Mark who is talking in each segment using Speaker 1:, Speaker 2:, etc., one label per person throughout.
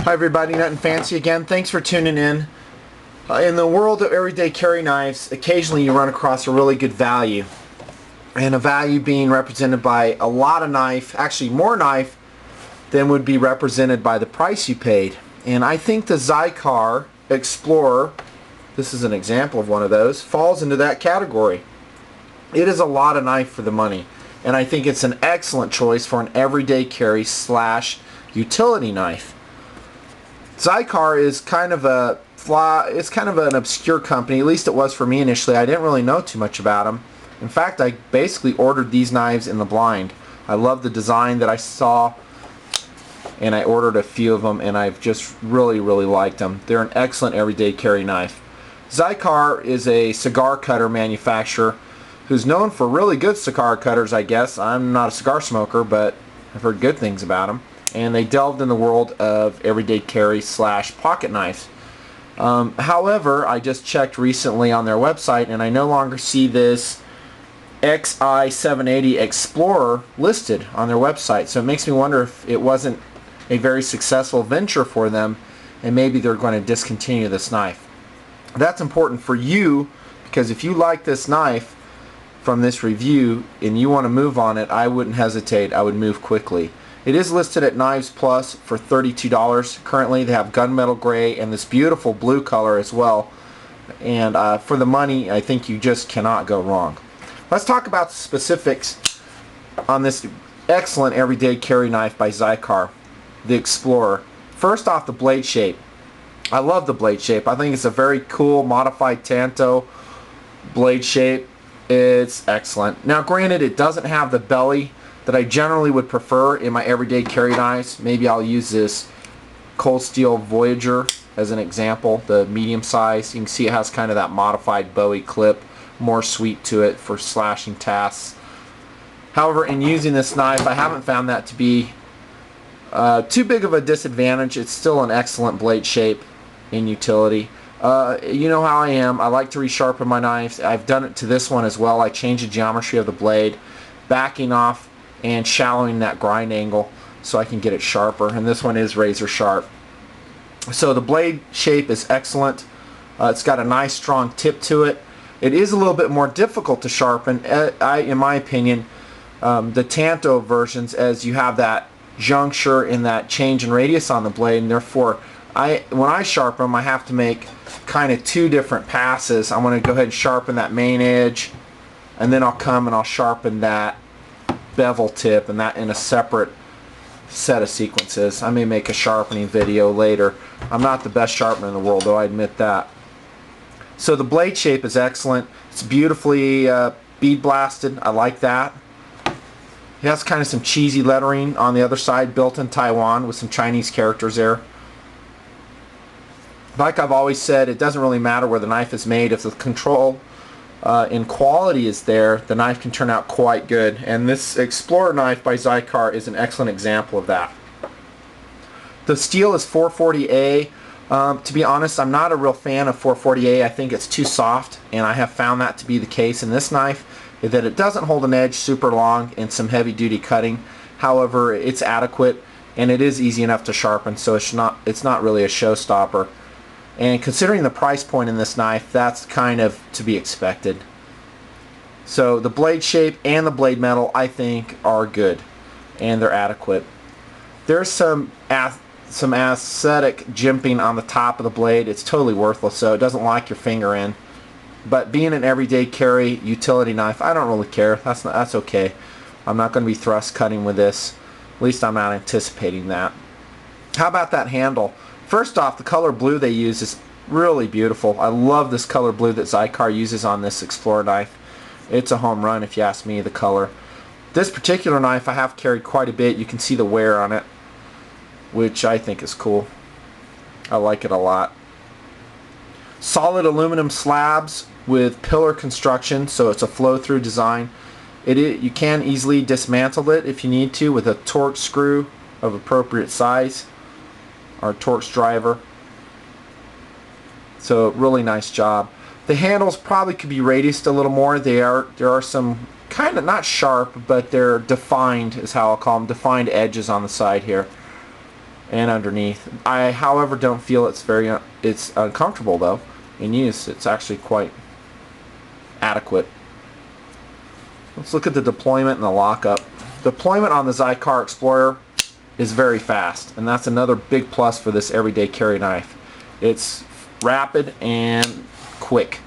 Speaker 1: Hi everybody, Nothing Fancy again. Thanks for tuning in. In the world of everyday carry knives, occasionally you run across a really good value. And a value being represented by a lot of knife, actually more knife than would be represented by the price you paid. And I think the Xikar Explorer, this is an example of one of those, falls into that category. It is a lot of knife for the money. And I think it's an excellent choice for an everyday carry slash utility knife. Xikar is kind of an obscure company, at least it was for me initially. I didn't really know too much about them. In fact, I basically ordered these knives in the blind. I love the design that I saw, and I ordered a few of them, and I've just really liked them. They're an excellent everyday carry knife. Xikar is a cigar cutter manufacturer who's known for really good cigar cutters, I guess. I'm not a cigar smoker, but I've heard good things about them. And they delved in the world of everyday carry slash pocket knives. However, I just checked recently on their website and I no longer see this XI780 Explorer listed on their website. So it makes me wonder if it wasn't a very successful venture for them and maybe they're going to discontinue this knife. That's important for you because if you like this knife from this review and you want to move on it, I wouldn't hesitate. I would move quickly. It is listed at Knives Plus for $32. Currently they have gunmetal gray and this beautiful blue color as well. And for the money, I think you just cannot go wrong. Let's talk about the specifics on this excellent everyday carry knife by Xikar, the Explorer. First off, the blade shape. I love the blade shape. I think it's a very cool modified Tanto blade shape. It's excellent. Now granted, it doesn't have the belly that I generally would prefer in my everyday carry knives. Maybe I'll use this Cold Steel Voyager as an example, the medium size. You can see it has kind of that modified Bowie clip, more sweep to it for slashing tasks. However, in using this knife, I haven't found that to be too big of a disadvantage. It's still an excellent blade shape in utility. You know how I am. I like to resharpen my knives. I've done it to this one as well. I changed the geometry of the blade, backing off and shallowing that grind angle so I can get it sharper, and this one is razor sharp. So the blade shape is excellent. It's got a nice strong tip to it. It is a little bit more difficult to sharpen, in my opinion, the Tanto versions, as you have that juncture in that change in radius on the blade, and therefore when I sharpen them I have to make kind of two different passes. I'm going to go ahead and sharpen that main edge, and then I'll come and I'll sharpen that bevel tip, and that in a separate set of sequences. I may make a sharpening video later. I'm not the best sharpener in the world, though, I admit that. So the blade shape is excellent. It's beautifully bead blasted. I like that. It has kind of some cheesy lettering on the other side, built in Taiwan with some Chinese characters there. Like I've always said, it doesn't really matter where the knife is made. If the control in quality is there, the knife can turn out quite good, and this Explorer knife by Xikar is an excellent example of that. The steel is 440A. To be honest, I'm not a real fan of 440A. I think it's too soft, and I have found that to be the case in this knife, that it doesn't hold an edge super long in some heavy duty cutting. However, it's adequate and it is easy enough to sharpen, so it's not really a showstopper. And considering the price point in this knife, that's kind of to be expected. So the blade shape and the blade metal, I think, are good, and they're adequate. There's some aesthetic jimping on the top of the blade. It's totally worthless, so it doesn't lock your finger in. But being an everyday carry utility knife, I don't really care. That's okay. I'm not going to be thrust cutting with this. At least I'm not anticipating that. How about that handle? First off, the color blue they use is really beautiful. I love this color blue that Xikar uses on this Explorer knife. It's a home run if you ask me, the color. This particular knife I have carried quite a bit. You can see the wear on it, which I think is cool. I like it a lot. Solid aluminum slabs with pillar construction, so it's a flow-through design. You can easily dismantle it if you need to with a Torx screw of appropriate size, or Torx driver. So really nice job. The handles probably could be radiused a little more. There are some kind of not sharp, but they're defined, is how I'll call them, defined edges on the side here. and underneath. I, however, don't feel it's uncomfortable though in use. It's actually quite adequate. Let's look at the deployment and the lockup. Deployment on the Xikar Explorer is very fast, and that's another big plus for this everyday carry knife. It's rapid and quick.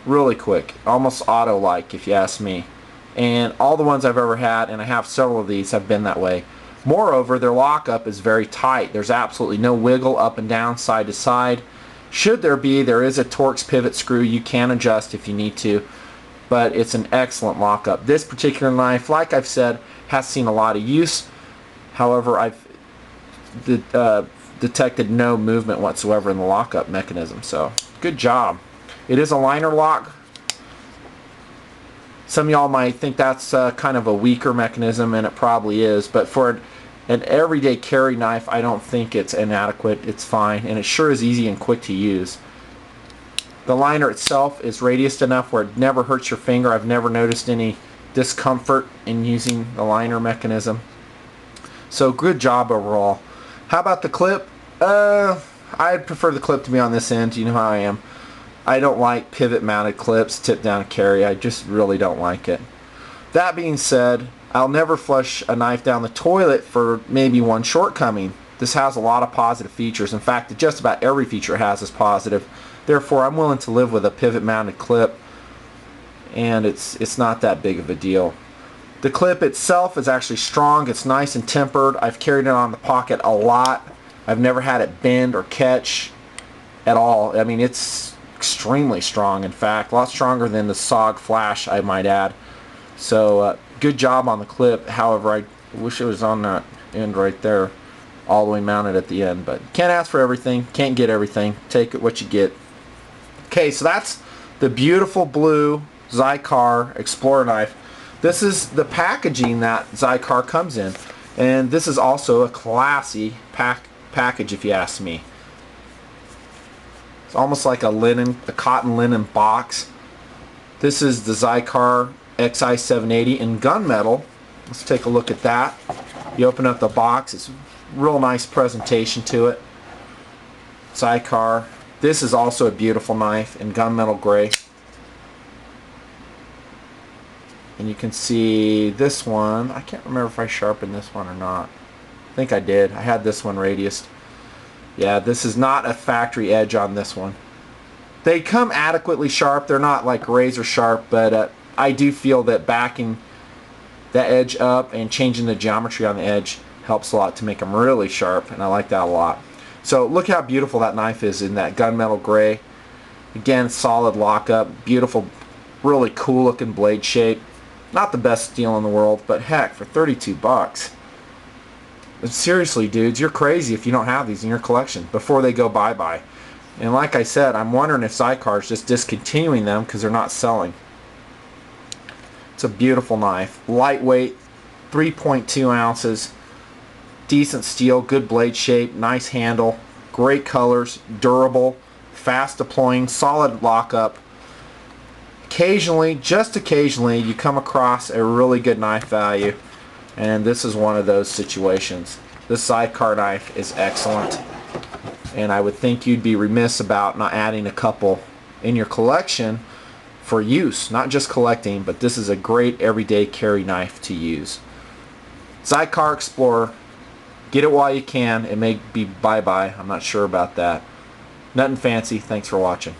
Speaker 1: Really quick. Almost auto-like, if you ask me. And all the ones I've ever had, and I have several of these, have been that way. Moreover, their lockup is very tight. There's absolutely no wiggle up and down, side to side. Should there be, there is a Torx pivot screw you can adjust if you need to, but it's an excellent lockup. This particular knife, like I've said, has seen a lot of use. However, I've detected no movement whatsoever in the lockup mechanism, so good job. It is a liner lock. Some of y'all might think that's kind of a weaker mechanism, and it probably is, but for an everyday carry knife, I don't think it's inadequate. It's fine, and it sure is easy and quick to use. The liner itself is radiused enough where it never hurts your finger. I've never noticed any discomfort in using the liner mechanism. So good job overall. How about the clip? I'd prefer the clip to be on this end. You know how I am. I don't like pivot mounted clips, tip down carry. I just really don't like it. That being said, I'll never flush a knife down the toilet for maybe one shortcoming. This has a lot of positive features. In fact, just about every feature it has is positive. Therefore, I'm willing to live with a pivot mounted clip, and it's not that big of a deal. The clip itself is actually strong. It's nice and tempered. I've carried it on the pocket a lot. I've never had it bend or catch at all. I mean, it's extremely strong. In fact, a lot stronger than the SOG Flash, I might add. So good job on the clip. However, I wish it was on that end right there, all the way mounted at the end. But can't ask for everything, can't get everything. Take it what you get. Okay, so that's the beautiful blue Xikar Explorer knife. This is the packaging that Xikar comes in, and this is also a classy package if you ask me. It's almost like a cotton linen box. This is the Xikar XI780 in gunmetal. Let's take a look at that. You open up the box, it's a real nice presentation to it. Xikar. This is also a beautiful knife in gunmetal gray. And you can see this one. I can't remember if I sharpened this one or not. I think I did. I had this one radiused. Yeah, this is not a factory edge on this one. They come adequately sharp. They're not like razor sharp, but I do feel that backing that edge up and changing the geometry on the edge helps a lot to make them really sharp, and I like that a lot. So look how beautiful that knife is in that gunmetal gray. Again, solid lockup, beautiful, really cool looking blade shape. Not the best deal in the world, but heck, for 32 bucks. Seriously, dudes, you're crazy if you don't have these in your collection before they go bye-bye. And like I said, I'm wondering if Xikar is just discontinuing them because they're not selling. It's a beautiful knife. Lightweight, 3.2 ounces, decent steel, good blade shape, nice handle, great colors, durable, fast deploying, solid lockup. Occasionally, just occasionally, you come across a really good knife value, and this is one of those situations. This Xikar knife is excellent, and I would think you'd be remiss about not adding a couple in your collection for use, not just collecting, but this is a great everyday carry knife to use. Xikar Explorer, get it while you can. It may be bye-bye, I'm not sure about that. Nothing fancy. Thanks for watching.